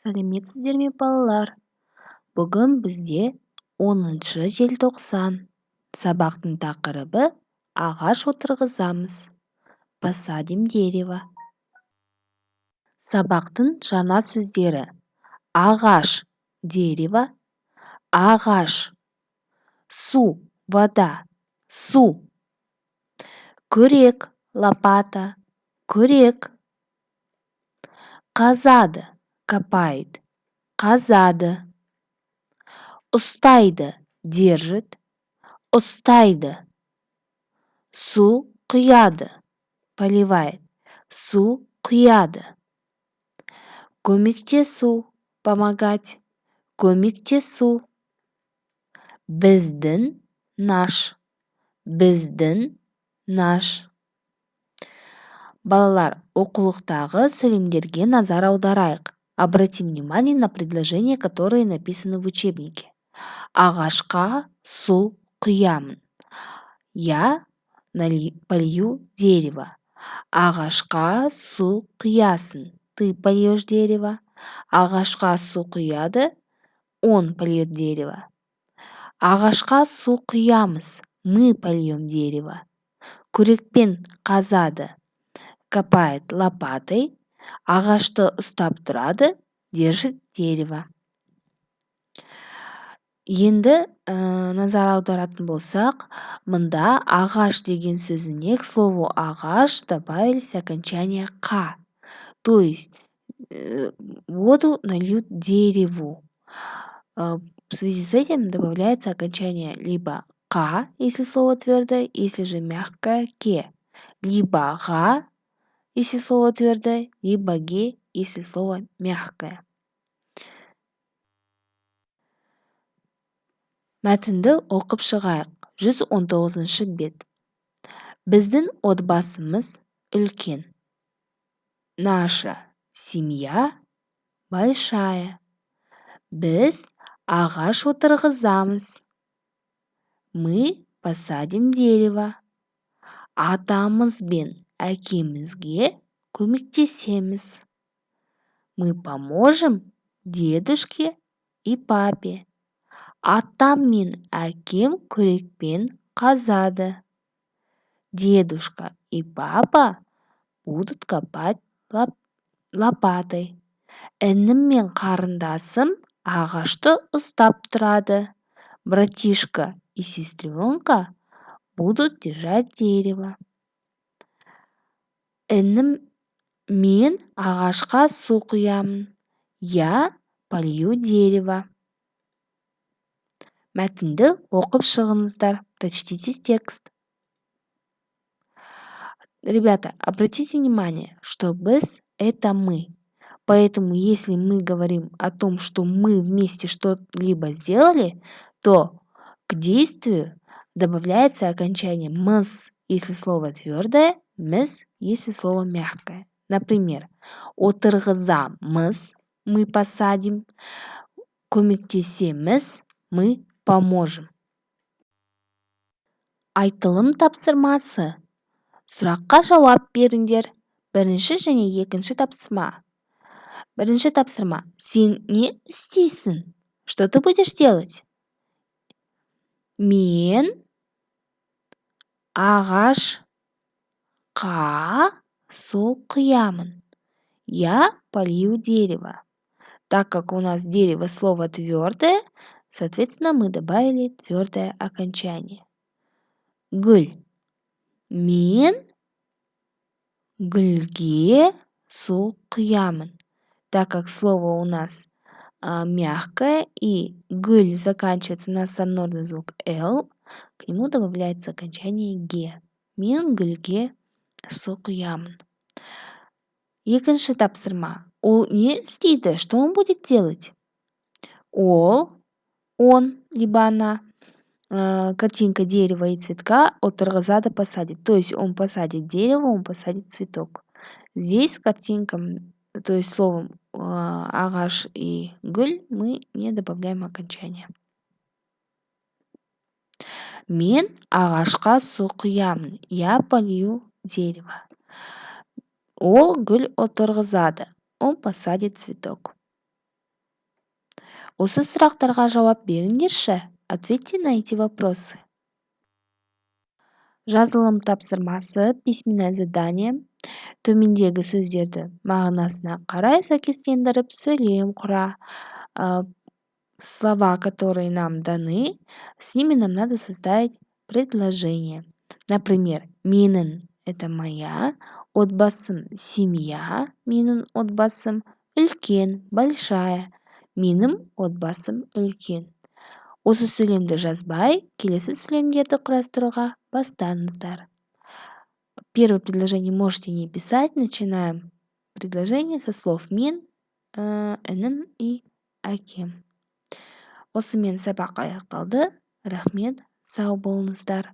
Сәлеметсіздер ме, балалар? Бүгін бізде 10 желтоқсан. Сабақтың тақырыбы ағаш отырғызамыз. Посадим дерево. Сабақтың жаңа сөздері: ағаш, дерево, ағаш, су, вода, су, күрек, лопата, күрек, қазады, копает, қазады, ұстайды, держит, ұстайды, су құяды, поливает, су құяды, көмектесу, помогать, көмектесу, біздің, наш, біздің, наш. Балалар, оқулықтағы сөйлемдерге назар аударайық. Обратим внимание на предложения, которые написаны в учебнике. Ағашқа су құямын. Я полью дерево. Ағашқа су құясың. Ты польешь дерево. Ағашқа су құяды. Он польет дерево. Ағашқа су құямыз. Мы польем дерево. Күрекпен қазады. Копает лопатой. Ағашты ұстап тұрады. Держит дерево. Енді назар аударатын болсақ, мында ағаш деген сөзіне к слову ағаш добавились окончание қа. То есть воду нальют дереву. В связи с этим добавляется окончание либо қа, если слово твердое, если же мягкое, ке. Либо ға, если слово твердое, либо ге, если слово мягкое. Мәтінді оқып шығайық. 119 бет. Біздің отбасымыз үлкен. Наша семья большая. Біз ағаш отырғызамыз. Мы посадим дерево. Атамыз бен әкемізге көмектесеміз. Мы поможем дедушке и папе. Атам мен әкем күрекпен қазады. Дедушка и папа будут копать лопатой. Інім мен қарындасым ағашты ұстап тұрады. Братишка и сестренка будут держать дерево. Інім мен ағашқа су құямын. Я полью дерево. Мәтінді оқып шығыңыздар. Прочтите текст. Ребята, обратите внимание, что без – это мы. Поэтому, если мы говорим о том, что мы вместе что-либо сделали, то к действию добавляется окончание «мыз», если слово твердое, «міз», если слово мягкое. Например, отырғызамыз, мы посадим, көмектесеміз, мы поможем. Айтылым тапсырмасы. Сұраққа жауап беріңдер. Бірінші және екінші тапсырма. Бірінші тапсырма. Сен не істейсің? Что ты будешь делать? Мен ағашқа су құямын. Я полью дерево. Так как у нас дерево слово твердое, соответственно, мы добавили твердое окончание. Гүл. Мен гүлге су құямын. Так как слово у нас мягкое и гүл заканчивается на сонорный звук «л», к нему добавляется окончание «ге». Мен гүлге су құямын. Екінші тапсырма. Ол не істейді? Что он будет делать? Он, либо она, картинка дерева и цветка отырғызады, посадит. То есть он посадит дерево, он посадит цветок. Здесь картинка, то есть словом ағаш и гүл мы не добавляем окончание. Мен ағашқа су құямын. Я полью дерево. Ол гүл отырғызады. Он посадит цветок. Осы сұрақтарға жауап беріңдерші. Ответьте на эти вопросы. Жазылым тапсырмасы, письменное задание. Төмендегі сөздерді мағынасына қарай сәйкестендіріп сөйлем құра. Слова, которые нам даны, с ними нам надо составить предложение. Например, менің – это моя, отбасым – семья, менің отбасым, үлкен – большая, менің отбасым үлкен. Осы сөйлемді жазбай, келесі сөйлемдерді құрастыруға бастаңыздар. Первое предложение можете не писать. Начинаем предложение со слов мен, інім и әкем. Осымен сабақ аяқталды. Рахмет, сау болыңыздар.